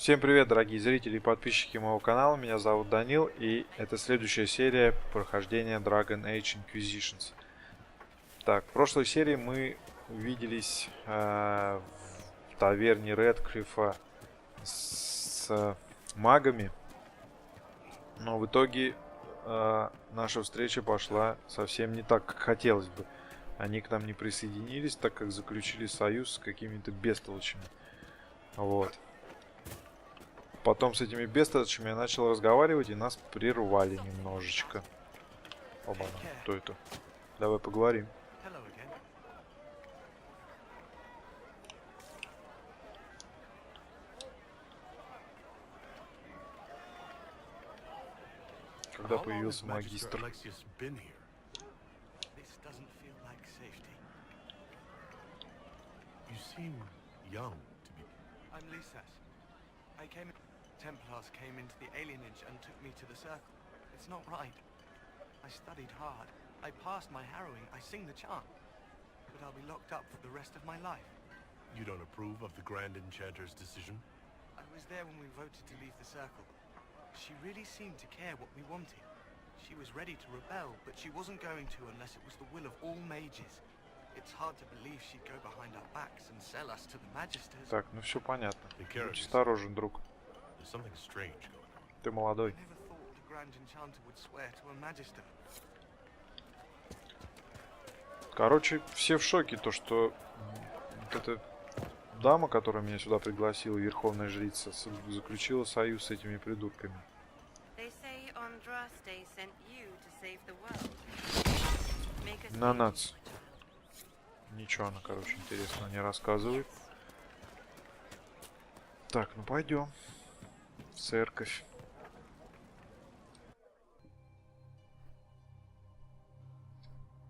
Всем привет, дорогие зрители и подписчики моего канала. Меня зовут Данил, и это следующая серия прохождения Dragon Age Inquisitions. Так, в прошлой серии мы увиделись в таверне Редклифа с магами, но в итоге наша встреча пошла совсем не так, как хотелось бы. Они к нам не присоединились, так как заключили союз с какими-то бестолочами. Вот. Потом с этими бестолочами я начал разговаривать, и нас прервали немножечко. Оба, кто это? Давай поговорим. Когда появился магистр? Templars came into the alienage and took me to the circle. It's not right. I studied hard. I passed my harrowing. I sing the chant. But I'll be locked up for the rest of my life. You don't approve of the Grand Enchanter's decision? I was there when we voted to leave the circle. She really seemed to care what we wanted. She was ready to rebel, but she wasn't going to unless it was the will of all mages. It's hard to believe she'd go behind our backs and sell us to the magisters. Так, ну все понятно. Будь осторожен, друг. Ты молодой. Короче, все в шоке, то что вот эта дама, которая меня сюда пригласила, верховная жрица, заключила союз с этими придурками. На нац. Ничего она, короче, интересного не рассказывает. Так, ну пойдем. В церковь.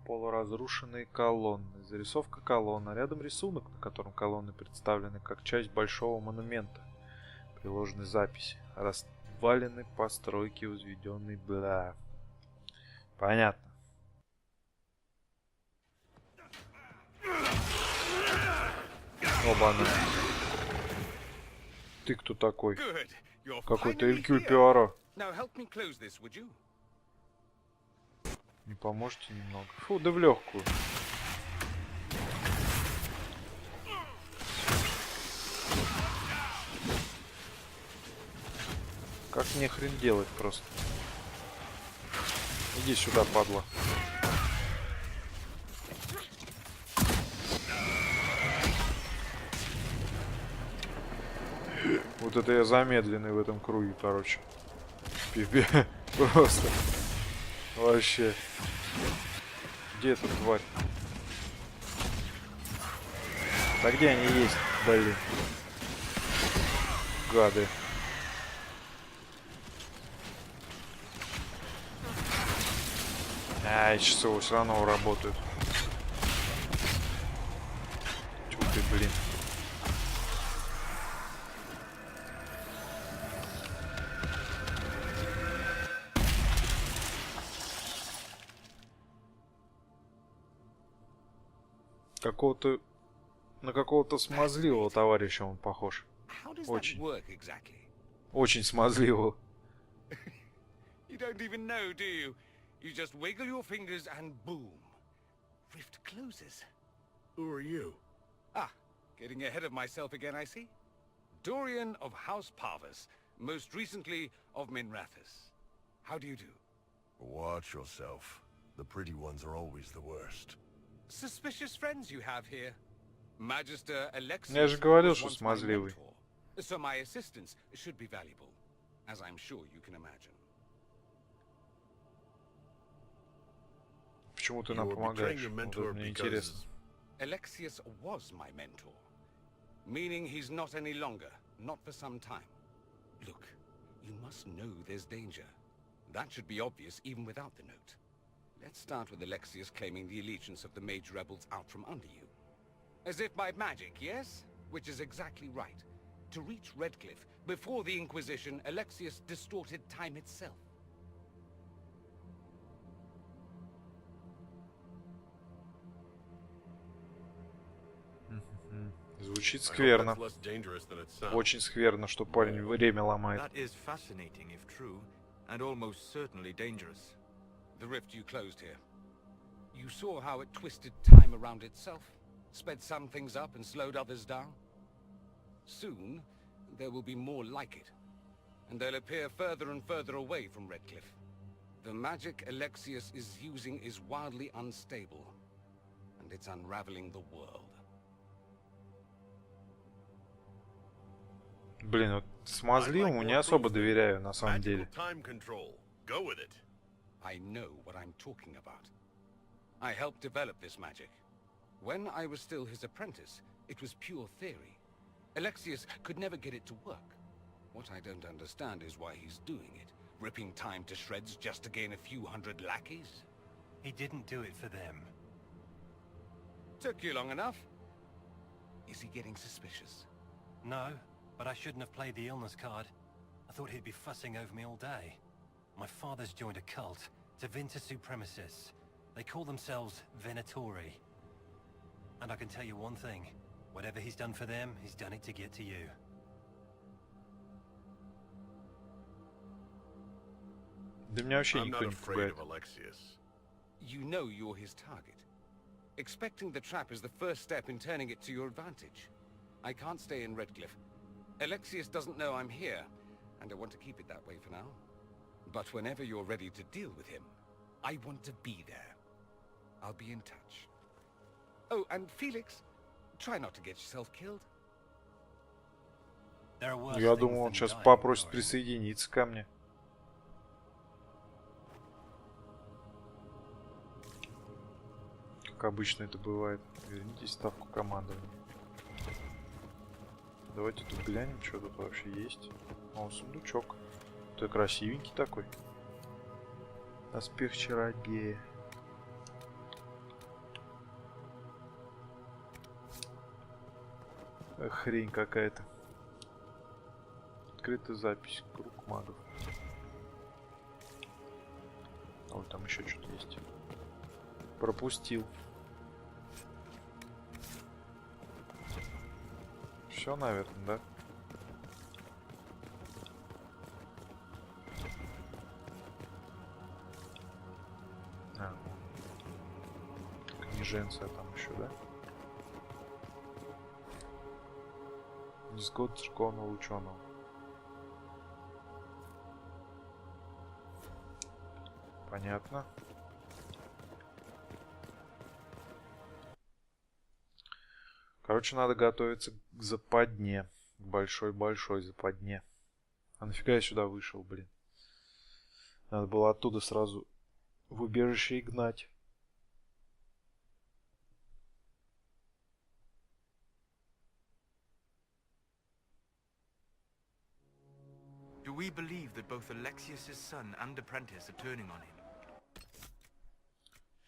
Полуразрушенные колонны. Зарисовка колонны. Рядом рисунок, на котором колонны представлены как часть большого монумента. Приложены записи. Развалины постройки, возведенные. Бля. Понятно. Оба-на. Ты кто такой? Какой-то Элькюль Пиаро. Не поможете немного? Фу, да в легкую. Как мне хрен делать просто? Иди сюда, падла. Вот это я замедленный в этом круге, короче. Пипец. Просто. Вообще. Где эта тварь? Да где они есть? Блин. Гады. Ай, часово все равно работают. Тьфу ты, блин. Какого-то... На какого-то смазливого товарища он похож. Очень. Очень смазливого. You don't even know, do you? You just wiggle your fingers and boom. Rift closes. Who are you? Ah, getting ahead of myself again, I see. Dorian of House Parvis, most recently of Minrathous. How do you do? Watch yourself. The pretty ones are always the worst. Suspicious friends you have here. Magister Alexius Я же говорил, was что once my смазливый. mentor, so my assistance should be valuable, as I'm sure you can imagine. Почему ты нам помогаешь? Вот мне интересно. Alexius was my mentor, meaning he's not any longer, not for some time. Look, you must know there's danger. That should be obvious even without the note. Let's start with Alexius claiming the allegiance of the mage rebels out from under you. As if by magic, yes? Which is exactly right. To reach Redcliffe, before the Inquisition, Alexius distorted time itself. Звучит I hope скверно. that's less dangerous than it sounds. Очень скверно, что парень время ломает. That is fascinating if true, and almost certainly dangerous. The rift you closed here. You saw how it twisted time around itself, sped some things up and slowed others down. Soon, there will be more like it, and they'll appear further and further away from Redcliffe. The magic Alexius is using is wildly unstable, and it's unraveling the world. Блин, вот смазливому не особо доверяю, на самом деле. Magical time control. Go with it. I know what I'm talking about. I helped develop this magic. When I was still his apprentice, it was pure theory. Alexius could never get it to work. What I don't understand is why he's doing it, ripping time to shreds just to gain a few hundred lackeys. He didn't do it for them. Took you long enough. Is he getting suspicious? No, but I shouldn't have played the illness card. I thought he'd be fussing over me all day. My father's joined a cult, Divinta Supremacists. They call themselves Venatori. And I can tell you one thing. Whatever he's done for them, he's done it to get to you. Да меня вообще I'm никто not не afraid пугает. of Alexius. You know you're his target. Expecting the trap is the first step in turning it to your advantage. I can't stay in Redcliffe. Alexius doesn't know I'm here, and I want to keep it that way for now. But whenever you're ready to deal with him, I want to be there. I'll be in touch. Oh, and Felix, try not to get yourself killed. There are worse Я things думал, он than сейчас dying, попросит Dorian. присоединиться ко мне. Как обычно это бывает. Верните ставку командования. Давайте тут глянем, что тут вообще есть. О, сундучок. Ты красивенький такой. Доспех чародея. Хрень какая-то. Открытая запись. Круг магов. Ой, там еще что-то есть. Пропустил. Все, наверное, да? Книженция там еще, да? Незгод церковного ученого. Понятно. Короче, надо готовиться к западне. К большой-большой западне. А нафига я сюда вышел, блин? Надо было оттуда сразу в убежище и гнать. Do we believe that both Alexius's son and apprentice are turning on him?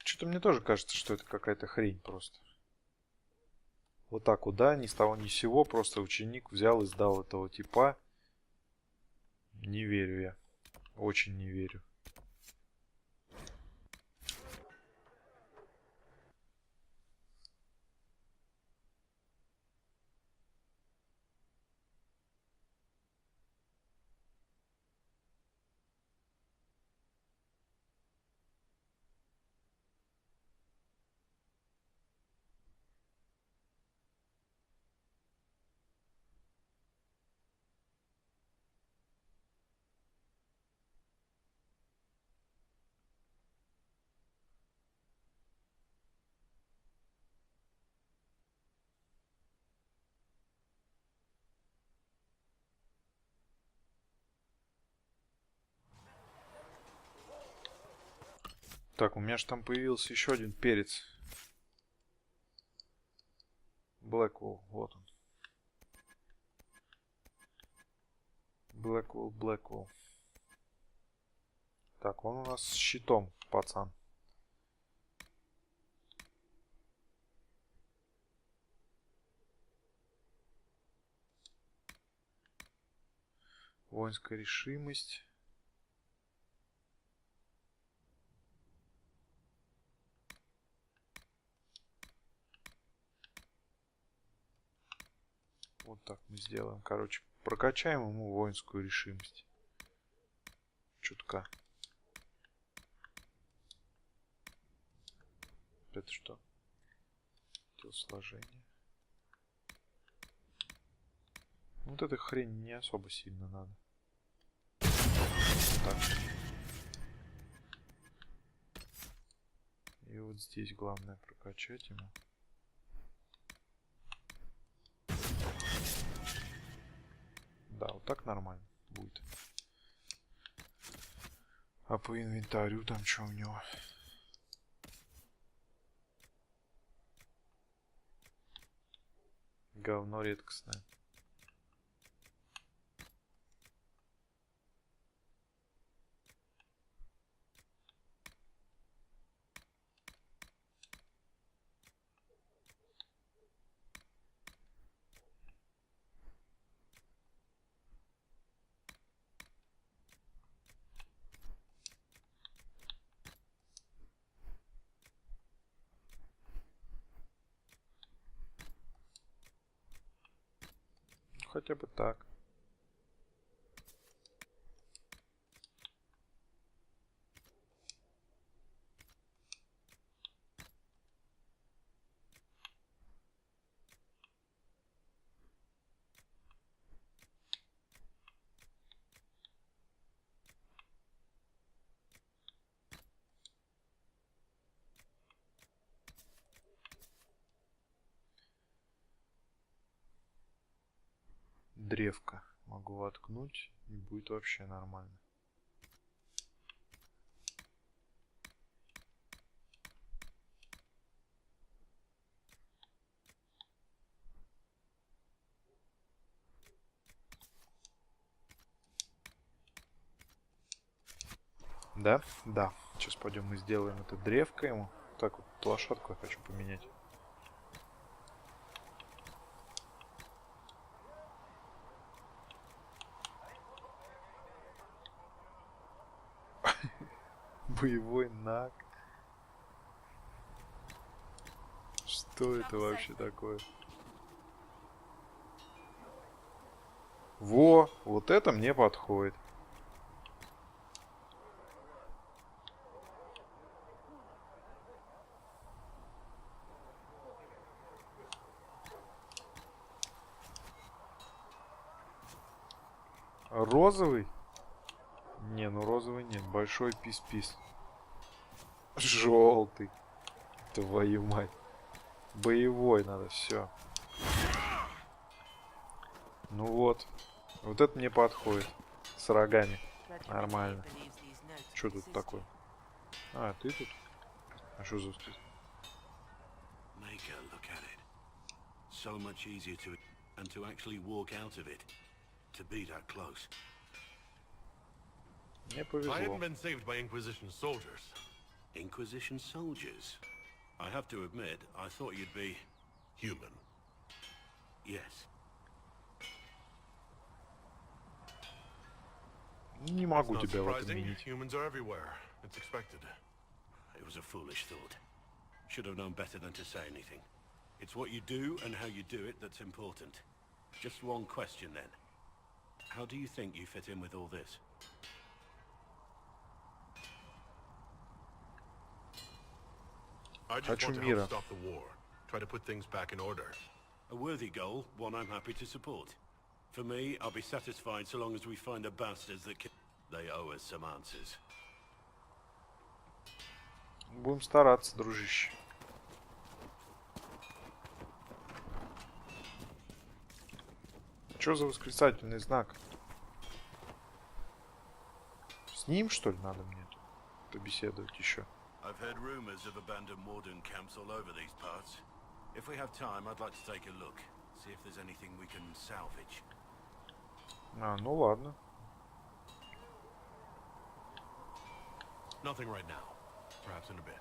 Что-то мне тоже кажется, что это какая-то хрень просто. Вот так вот, да, ни с того ни с сего, просто ученик взял и сдал этого типа. Не верю я. Очень не верю. Так, у меня же там появился еще один перец. Blackwall, вот он. Blackwall. Так, он у нас с щитом, пацан. Воинская решимость. Вот так мы сделаем. Короче, прокачаем ему воинскую решимость. Чутка. Это что? Телосложение. Вот эта хрень не особо сильно надо. Так. И вот здесь главное прокачать ему. Да, вот так нормально будет. А по инвентарю там что у него? Говно редкостное. Хотя бы так. Древко могу воткнуть, и будет вообще нормально. Да? Да. Сейчас пойдем мы сделаем это древко ему. Так вот, лошадку я хочу поменять. Боевой наг. Что это вообще такое? Во, вот это мне подходит. Розовый? Не, ну розовый нет. Большой пис-пис. Желтый. Твою мать. Боевой надо, все. Ну вот. Вот это мне подходит. С рогами. Нормально. Что тут такое? А, ты тут? А что за список? So much easier to and to actually walk out of it. To be that close. Мне I повезло. hadn't been saved by Inquisition soldiers. Inquisition soldiers. I have to admit, I thought you'd be Human. yes. Не могу Not тебя в этом surprising. винить. Humans are everywhere. It's expected. It was a foolish thought. Should have known better than to say anything. It's what you do and how you do it that's important. Just one question then. How do you think you fit in with all this? I just Хочу want to мира. help stop the war. Try to put things back in order. A worthy goal, one I'm happy to support. For me, I'll be satisfied so long as we find the bastards that they owe us some answers. Будем стараться, дружище. Что за восклицательный знак? С ним, что ли, надо мне тут побеседовать еще? I've heard rumors of abandoned warden camps all over these parts. If we have time, I'd like to take a look. See if there's anything we can salvage. А, ну ладно. Nothing right now. Perhaps in a bit.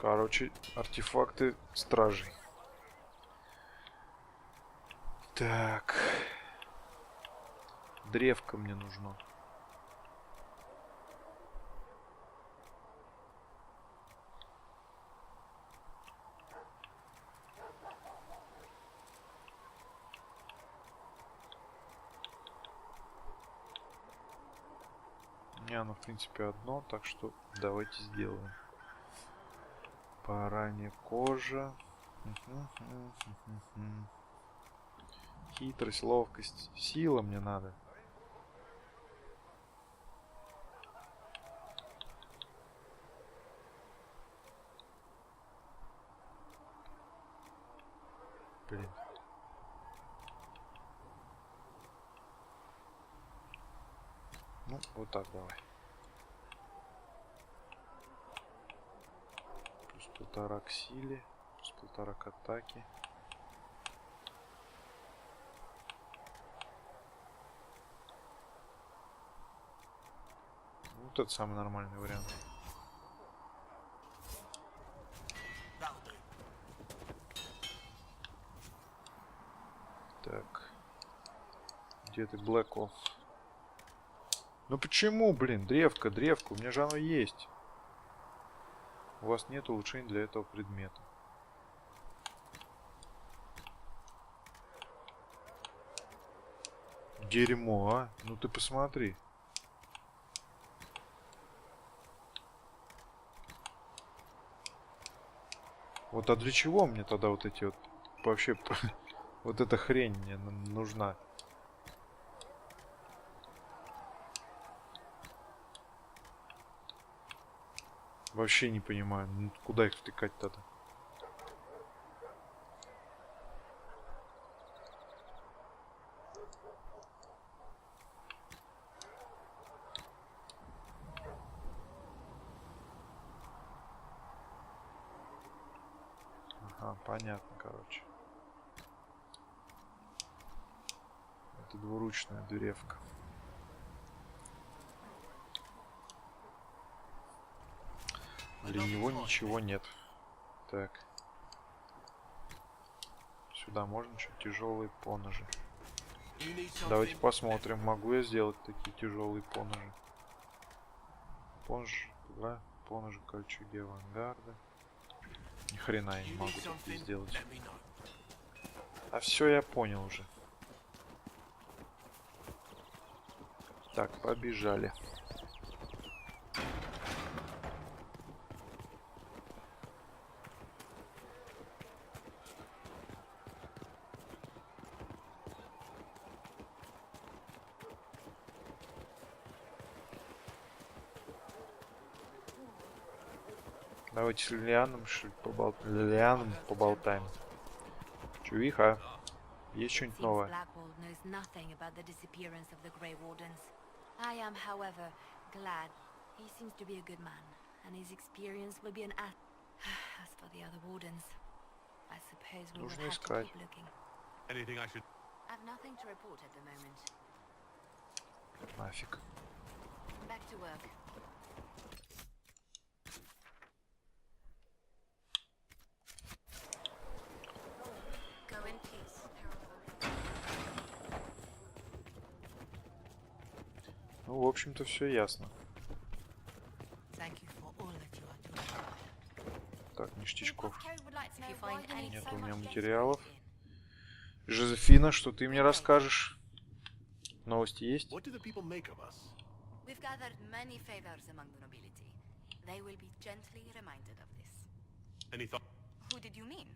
Короче, артефакты стражей. Так. Древко мне нужно. Не, оно в принципе одно, так что давайте сделаем. Баранья кожа. Хитрость, ловкость. Сила мне надо. Блин. Ну, вот так давай. Плюс 1,5 к силе. Плюс 1,5 к атаке. Вот это самый нормальный вариант. Так. Где ты, Блэкволл? Ну почему, блин? Древко, древко. У меня же оно есть. У вас нет улучшений для этого предмета. Дерьмо, а? Ну ты посмотри. Вот а для чего мне тогда вот эти вот... Вообще, вот эта хрень мне нужна? Вообще не понимаю. Ну, куда их втыкать тогда? Ага, понятно, короче. Это двуручная древка. Для него ничего нет. Так. Сюда можно что-то тяжелые поножи. Давайте посмотрим, могу я сделать такие тяжелые поножи. Понж, да, поножи кольчуги авангарда. Ни хрена я не могу такие сделать. А все я понял уже. Так, побежали. Давайте с Лилианом поболтаем. Чувиха, есть что-нибудь новое? I am, however, glad. He seems to be a good man, and his experience will be an as for the other wardens, I suppose we will Нужно have to искать. keep looking. Anything I should... I've nothing to report at the moment. Нафиг. Back to work. Go in peace. Ну, в общем-то, все ясно. Thank you for all that you are doing. Так, ништячков. If you find any Нет so у меня much материалов. data Жозефина, что ты мне расскажешь? Новости есть? What do the people make of us? we've gathered many favors among the nobility. They will be gently reminded of this. Any thought? Who did you mean?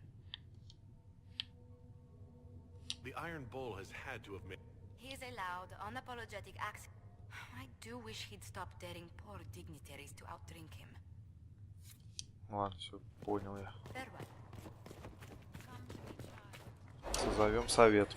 The Iron Bull has had to have made... He is a loud, unapologetic axe. I do wish he'd stop daring poor dignitaries to outdrink him. Ладно, все, понял я. Farewell. Созовем совет.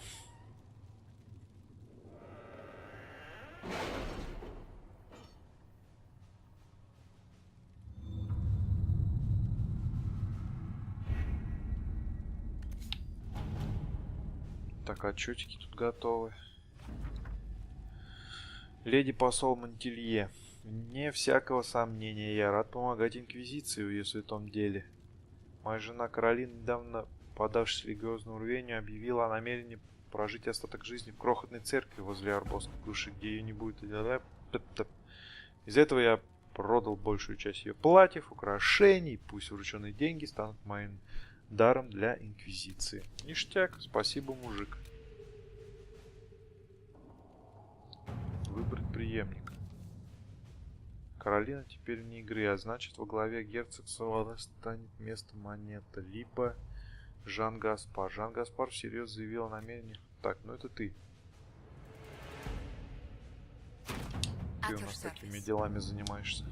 Так, отчетики тут готовы. Леди посол Монтелье. Вне всякого сомнения, я рад помогать Инквизиции в ее святом деле. Моя жена Каролина, недавно подавшись религиозному рвению, объявила о намерении прожить остаток жизни в крохотной церкви возле Арбосской глуши, где ее не будет. Из-за этого я продал большую часть ее платьев, украшений, пусть врученные деньги станут моим даром для Инквизиции. Ништяк, спасибо, мужик. Выбрать преемника. Каролина теперь вне игры, а значит во главе герцогства станет место монета, либо Жан Гаспар. Жан Гаспар всерьез заявил о намерениях. Так, ну это ты. Ты у нас такими делами занимаешься.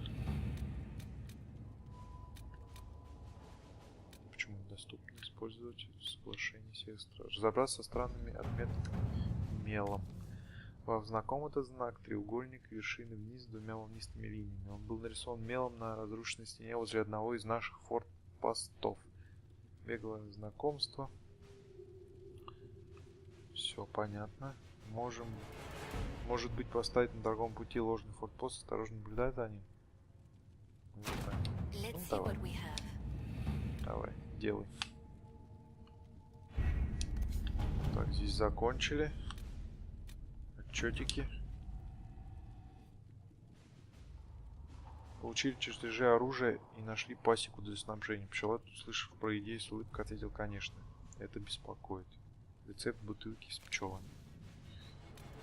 Почему недоступно использовать соглашение всех страж? Разобраться со странными отметками мелом. Вам знаком этот знак? Треугольник, вершины вниз с двумя волнистыми линиями. Он был нарисован мелом на разрушенной стене возле одного из наших форт-постов. Беглое знакомство. Все понятно. Может быть, поставить на торговом пути ложный форт-пост, осторожно наблюдать за ним. Ну, давай. Давай, делай. Так, здесь закончили. Отчетики. Получили чертежи оружия и нашли пасеку для снабжения. Пчеловод, услышав про идею, с улыбкой ответил: конечно, это беспокоит. Рецепт бутылки с пчелами.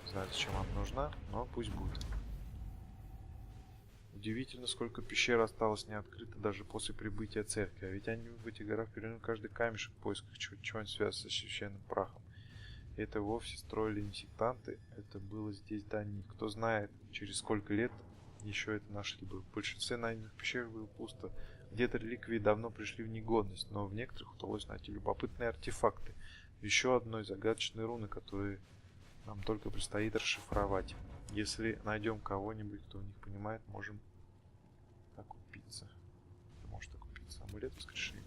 Не знаю, зачем она нужна, но пусть будет. Удивительно, сколько пещер осталось не открыто даже после прибытия церкви. А ведь они в этих горах перевернули каждый камешек в поисках чего-нибудь связанного с священным прахом. И это вовсе строили не сектанты, это было здесь до них. Кто знает, через сколько лет еще это нашли бы. В большинстве найденных пещер было пусто. Где-то реликвии давно пришли в негодность, но в некоторых удалось найти любопытные артефакты. Еще одной загадочной руны, которые нам только предстоит расшифровать. Если найдем кого-нибудь, кто в них понимает, можем окупиться. Может окупиться. Амулет воскрешения.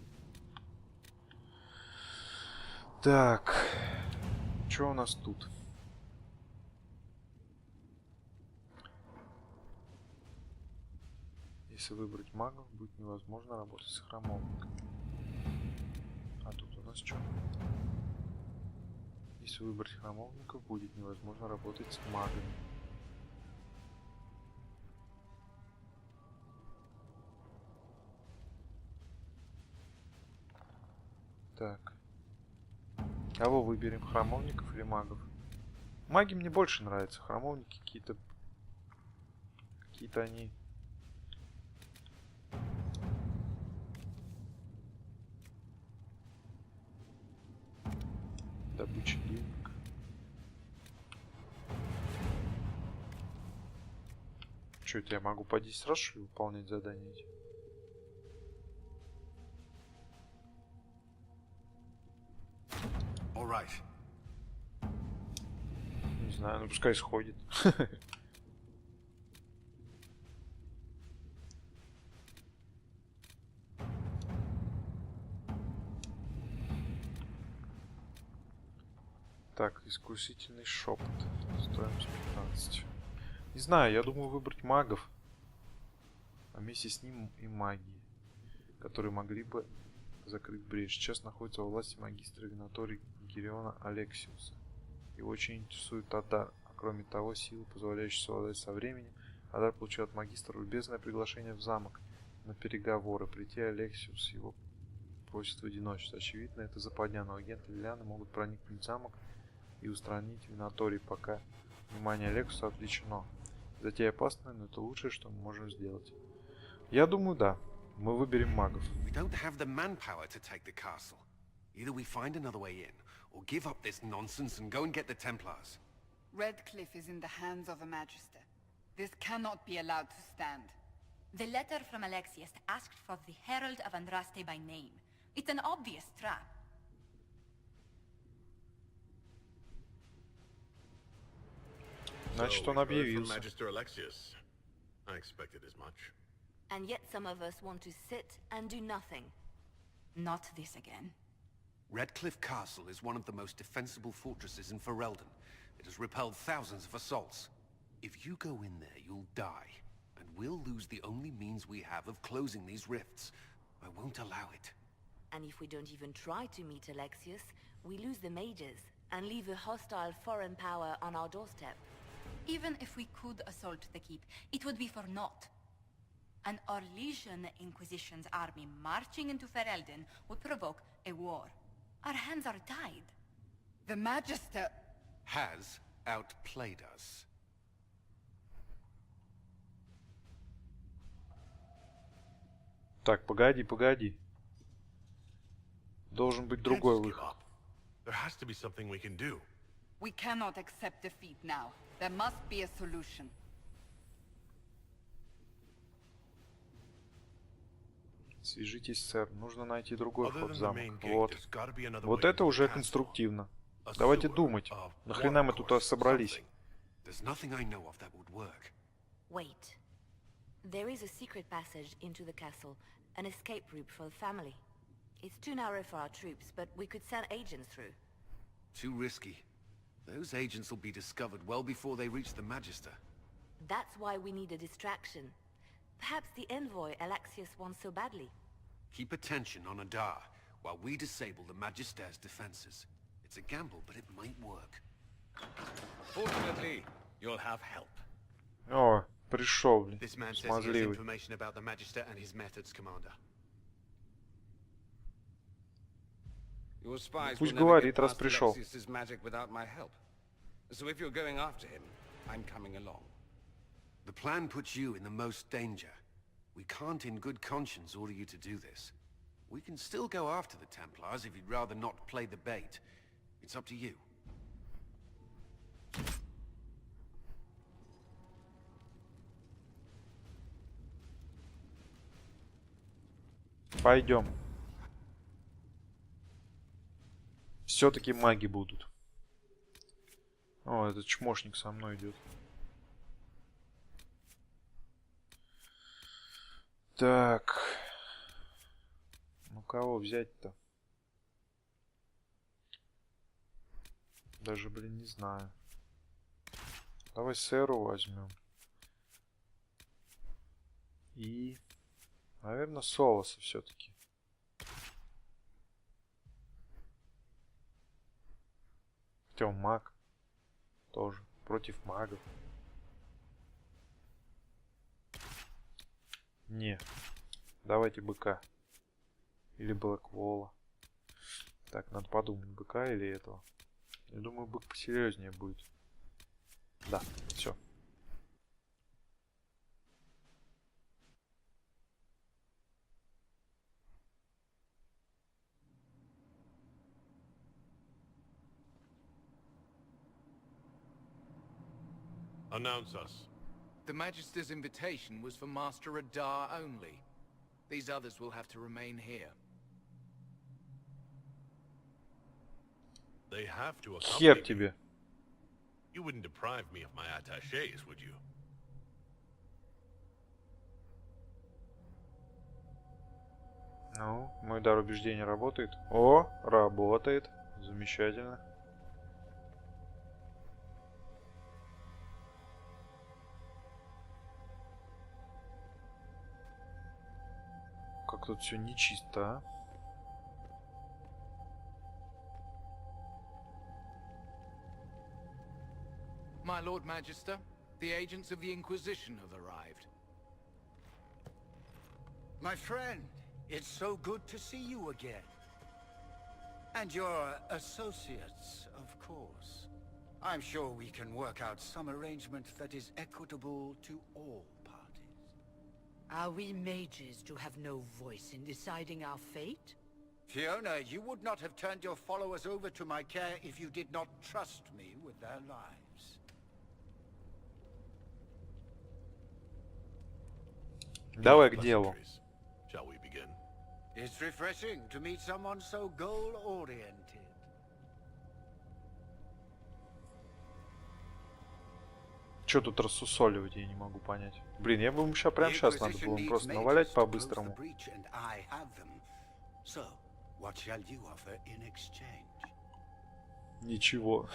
Так. Что у нас тут? Если выбрать магов, будет невозможно работать с храмовником. А тут у нас что? Если выбрать храмовников, будет невозможно работать с магами. Так. Кого выберем? Храмовников или магов? Маги мне больше нравятся. Храмовники какие-то они... Добыча денег. Что это, я могу по 10 раз, что ли, выполнять задания эти? All right. Не знаю, ну пускай сходит. Так, искусительный шепот. Стоимость 15. Не знаю, я думаю выбрать магов. А вместе с ним и магии, которые могли бы закрыть брешь. Сейчас находится во власти магистра винатории Гириона Алексиуса. Его очень интересует Адар. А кроме того, силы, позволяющие совладать со временем, Адар получил от магистра любезное приглашение в замок на переговоры. Прийти Алексиус его просит в одиночестве. Очевидно, это западня, но агенты Лилианы могут проникнуть в замок и устранить винаторий, пока внимание Алексиуса отвлечено. Затея опасная, но это лучшее, что мы можем сделать. Я думаю, да. Мы выберем магов. We don't have the manpower to take the castle. Either we find another way in, or give up this nonsense and go and get the Templars. Redcliffe is in the hands of a Magister. This cannot be allowed to stand. The letter from Alexius asked for the Herald of Andraste by name. It's an obvious trap. Значит, он So we've heard from объявился. Magister Alexius. I expected as much. And yet some of us want to sit and do nothing. Not this again. Redcliffe Castle is one of the most defensible fortresses in Ferelden. It has repelled thousands of assaults. If you go in there, you'll die. And we'll lose the only means we have of closing these rifts. I won't allow it. And if we don't even try to meet Alexius, we lose the mages and leave a hostile foreign power on our doorstep. Even if we could assault the keep, it would be for naught. An Orlesian Inquisition's army marching into Ferelden would provoke a war. Our hands are tied. The Magister... Has outplayed us. Так, погоди, погоди. Должен быть другой Can't just give выход. up. There has to be something we can do. We cannot accept defeat now. There must be a solution. Свяжитесь, сэр. Нужно найти другой Other вход в than the замок. main gate, Вот. there's gotta be another Вот way это into уже the castle. конструктивно. A Давайте sewer, думать. a Нахрена мы water тут course, собрались? something. There's nothing I know of that would work. Wait. There is a secret passage into the castle, an escape route for the family. It's too narrow for our troops, but we could send agents through. Too risky. Those agents will be discovered well before they reach the Magister. That's why we need a distraction. Perhaps the envoy Alexius wants so badly. Keep attention on Adar, while we disable the Magister's defenses. It's a gamble, but it might work. Fortunately, you'll have help. О, пришел, блин. This man says he has Смазливый. information about the Magister and his methods, Commander. Your spies Пусть will never говорит, get раз past пришел. Alexius's magic without my help. So if you're going after him, I'm coming along. The plan puts you in the most danger. We can't in good conscience order you to do this. We can still go after the Templars if you'd rather not play the bait. It's up to you. Пойдем. Все-таки маги будут. О, этот чмошник со мной идет. Так. Ну кого взять-то? Даже, блин, не знаю. Давай сэру возьмем. И, наверное, Солоса все-таки. Хотя он маг. Тоже. Против магов. Не. Давайте быка. Или Блэквола. Так, надо подумать, быка или этого. Я думаю, бык посерьезнее будет. Да, все. Announce us. The Magister's invitation was for Master Adar only. These others will have to remain here. They have to Хер accompany me. тебе. You wouldn't deprive me of my attachés, would you? Ну, мой дар убеждения работает. О, работает. Замечательно. Как тут все нечисто, а? My Lord Magister, the agents of the Inquisition have arrived. My friend, it's so good to see you again. And your associates, of course. I'm sure we can work out some arrangement that is equitable to all parties. Are we mages to have no voice in deciding our fate? Fiona, you would not have turned your followers over to my care if you did not trust me with their lives. Давай к делу. Shall we begin? It's refreshing to meet someone so goal-oriented. Что тут рассусоливать, я не могу понять. Блин, я бы ему сейчас прямо сейчас надо было ему просто навалять по-быстрому. So, what shall you offer in exchange? Ничего.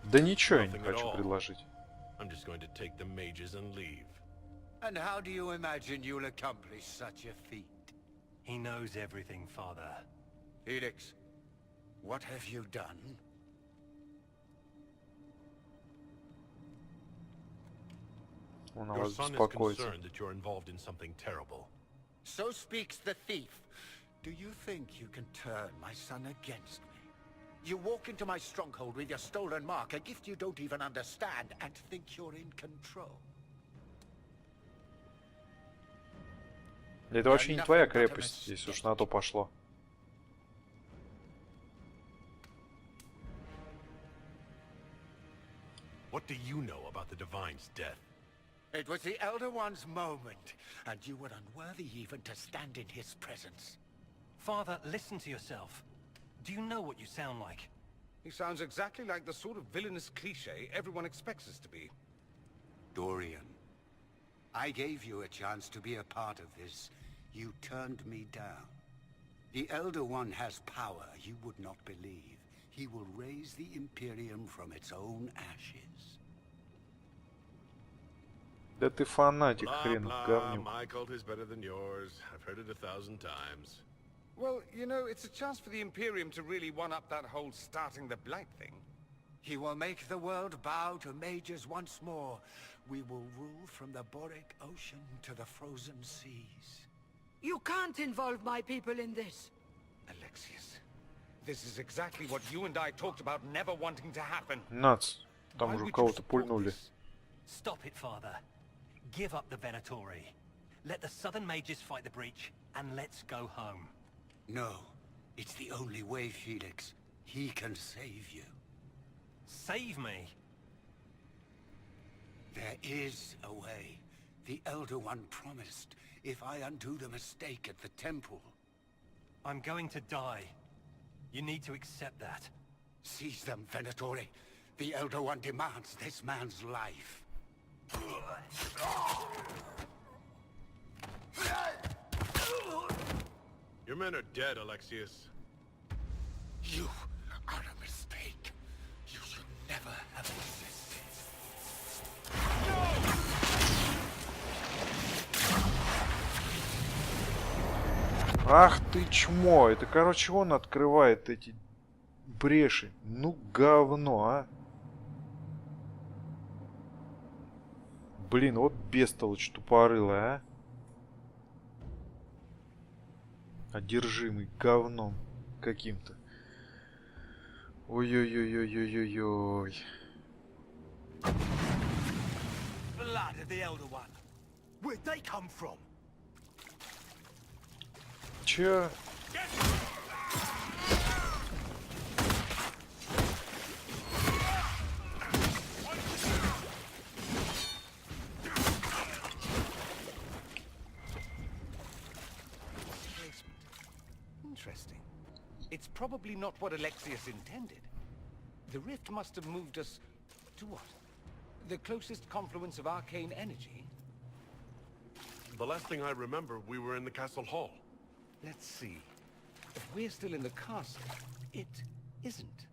Да ничего я не хочу предложить. I'm just going to take the mages and leave. And how do you imagine you'll accomplish such a feat? He knows everything, Father. Felix, what have you done? Your son is concerned that you're involved in something terrible. So speaks the thief. Do you think you can turn my son against me? You walk into my stronghold with your stolen mark, a gift you don't even understand, and think you're in control. Это вообще не твоя крепость, если уж на то пошло. What do you know about the Divine's death? It was the Elder One's moment, and you were unworthy even to stand in his presence. Father, listen to yourself. Do you know what you sound like? He sounds exactly like the sort of villainous cliché everyone expects us to be. Dorian, I gave you a chance to be a part of this. You turned me down. The Elder One has power you would not believe. He will raise the Imperium from its own ashes. Да ты фанатик, хренов, говнюк. My cult is better than yours. I've heard it 1,000 times. Well, you know, it's a chance for the Imperium to really one-up that whole starting the Blight thing. He will make the world bow to mages once more. We will rule from the Boric Ocean to the frozen seas. You can't involve my people in this. Alexius, this is exactly what you and I talked about never wanting to happen. Нац, там уже кого-то пульнули. Stop it, Father. Give up the Venatori. Let the Southern Mages fight the breach, and let's go home. No, it's the only way, Felix. He can save you. Save me? There is a way. The Elder One promised, if I undo the mistake at the temple. I'm going to die. You need to accept that. Seize them, Venatori. The Elder One demands this man's life. Your men are dead, Alexius. You are a mistake. You should never have existed. Ах ты чмо! Это, короче, он открывает эти бреши. Ну, говно, а. Блин, вот бестолочь тупорылая, а. Одержимый говном каким-то. Ой-ой-ой-ой-ой-ой-ой. Blood of the Elder One. Where'd they come from? Чё? Interesting. It's probably not what Alexius intended. The rift must have moved us to what? The closest confluence of arcane energy? The last thing I remember, we were in the castle hall. Let's see. If we're still in the castle, it isn't.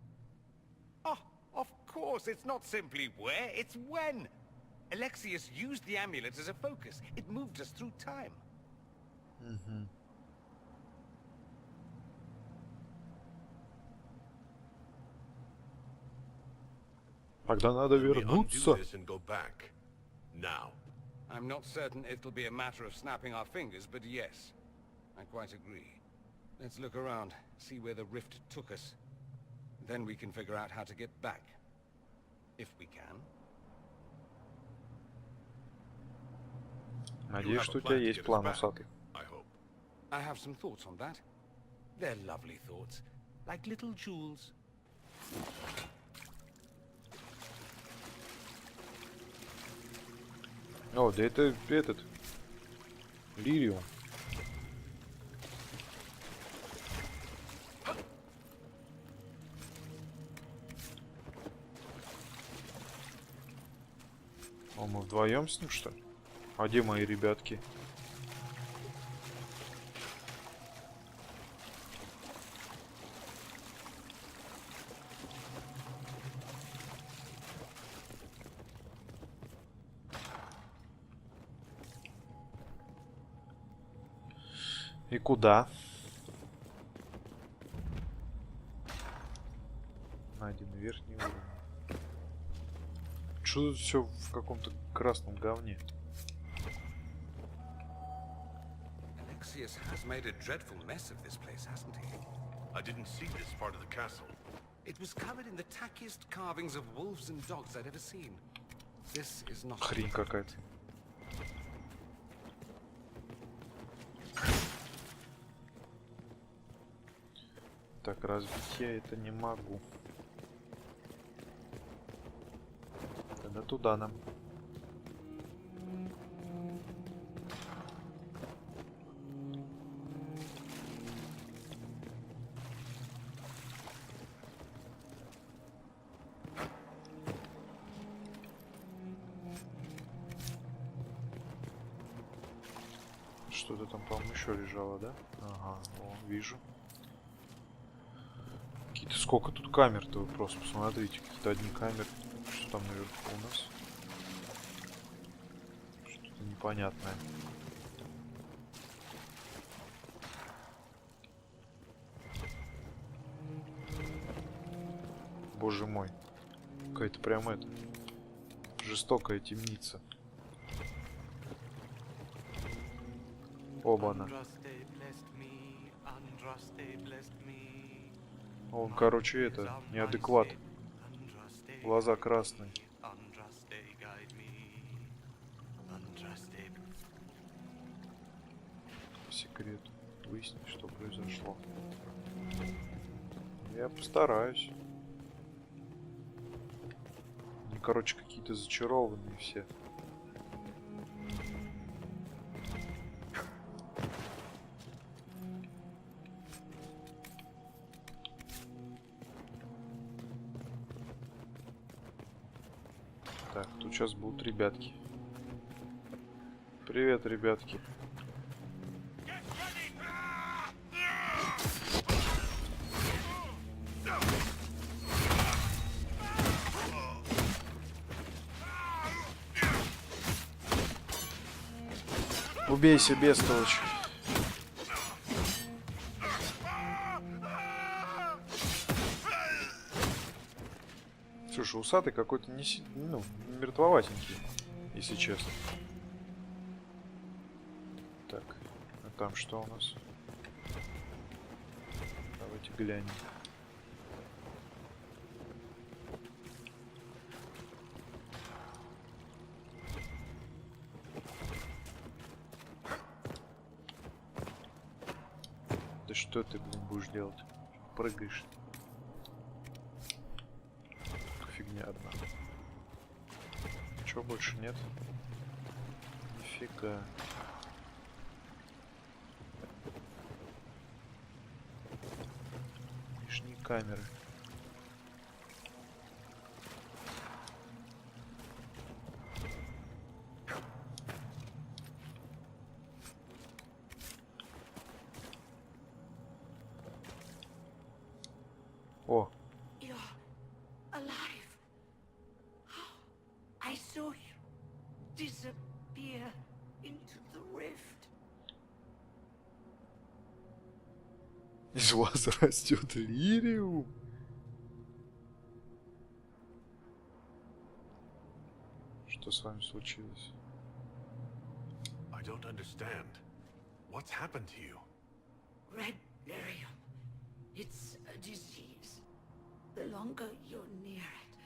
Oh, of course, it's not simply where, it's when. Alexius used the amulet as a focus. It moved us through time. Mm-hmm. Тогда надо вернуться. I'm not certain it'll be a matter of snapping our fingers, but yes, I quite agree. Let's look around, see where the rift took us. Then we can figure out how to get back. If we can. Надеюсь, что у тебя есть план, усатый. I have some thoughts on that. They're lovely thoughts, like little jewels. О, да это этот Лириум. О, мы вдвоем с ним, что ли? А где мои ребятки? И куда? Найден верхний уровень. Что тут все в каком-то красном говне? Alexius has made a dreadful mess of this place, hasn't he? I didn't see this part of the castle. It was covered in the tackiest carvings of wolves and dogs I'd ever seen. This is not... Хрень какая-то. Так, разбить я это не могу. Тогда туда нам. Что-то там, по-моему, еще лежало, да? Ага, о, вижу. Какие-то сколько тут камер-то, вы просто посмотрите. Какие-то одни камеры. Что там наверху у нас? Что-то непонятное. Боже мой. Какая-то прям это... жестокая темница. Оба-на. Он, короче, это, неадекват. Глаза красные. Секрет. Выяснить, что произошло. Я постараюсь. Они, короче, какие-то зачарованные все. Так, тут сейчас будут ребятки. Привет, ребятки. Убейся, бестолочь. Слушай, усатый какой-то не ну, мертвоватенький, если честно. Так, а там что у нас? Давайте глянем. Да что ты, блин, будешь делать? Прыгаешь. Фигня одна. Ничего больше нет. Нифига. Лишние камеры. О. Disappear into the rift. Из вас растет лириум. Что с вами случилось? I don't understand. What's happened to you? Red lyrium. It's a disease. The longer you're near it,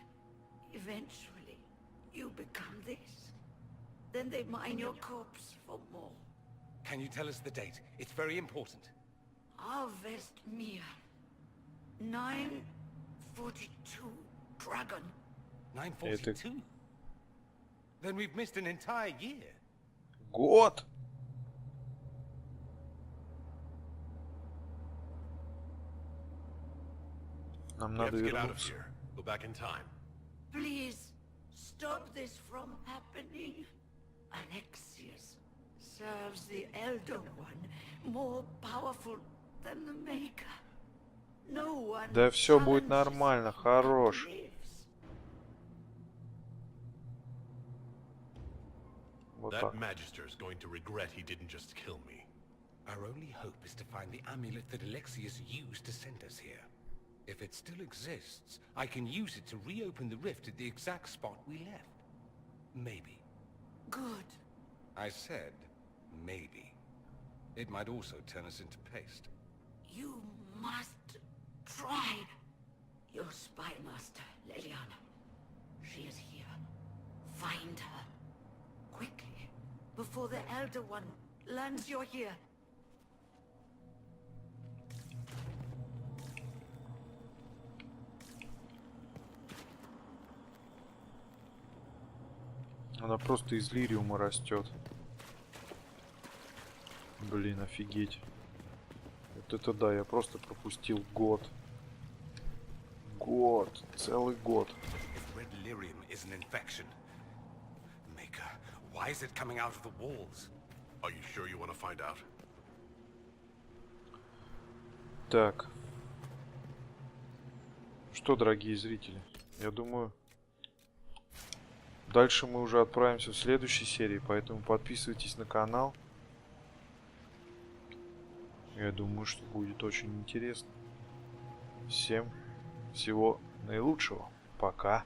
eventually you become this. Then they mine your corpse for more. Can you tell us the date? It's very important. Harvest Mir. 942 Dragon. 942? Then we've missed an entire year. Год! Нам надо вернуться. Go back in time. Please, stop this from happening. Alexius serves the Elder One, more powerful than the Maker. No one. Да все будет нормально, хорош. Вот That так. Magister is going to regret he didn't just kill me. Our only hope is to find the amulet that Alexius used to send us here. If it still exists, I can use it to reopen the rift at the exact spot we left. Maybe. Good. I said, maybe. It might also turn us into paste. You must try. Your spy master, Leliana. She is here. Find her. Quickly. Before the Elder One learns you're here. Она просто из лириума растет. Блин, офигеть. Вот это да, я просто пропустил год. Год. Целый год. If red lyrium is an infection, Maker, why is it coming out of the walls? Are you sure you want to find out? Так. Что, дорогие зрители, я думаю, дальше мы уже отправимся в следующей серии, поэтому подписывайтесь на канал. Я думаю, что будет очень интересно. Всем всего наилучшего. Пока.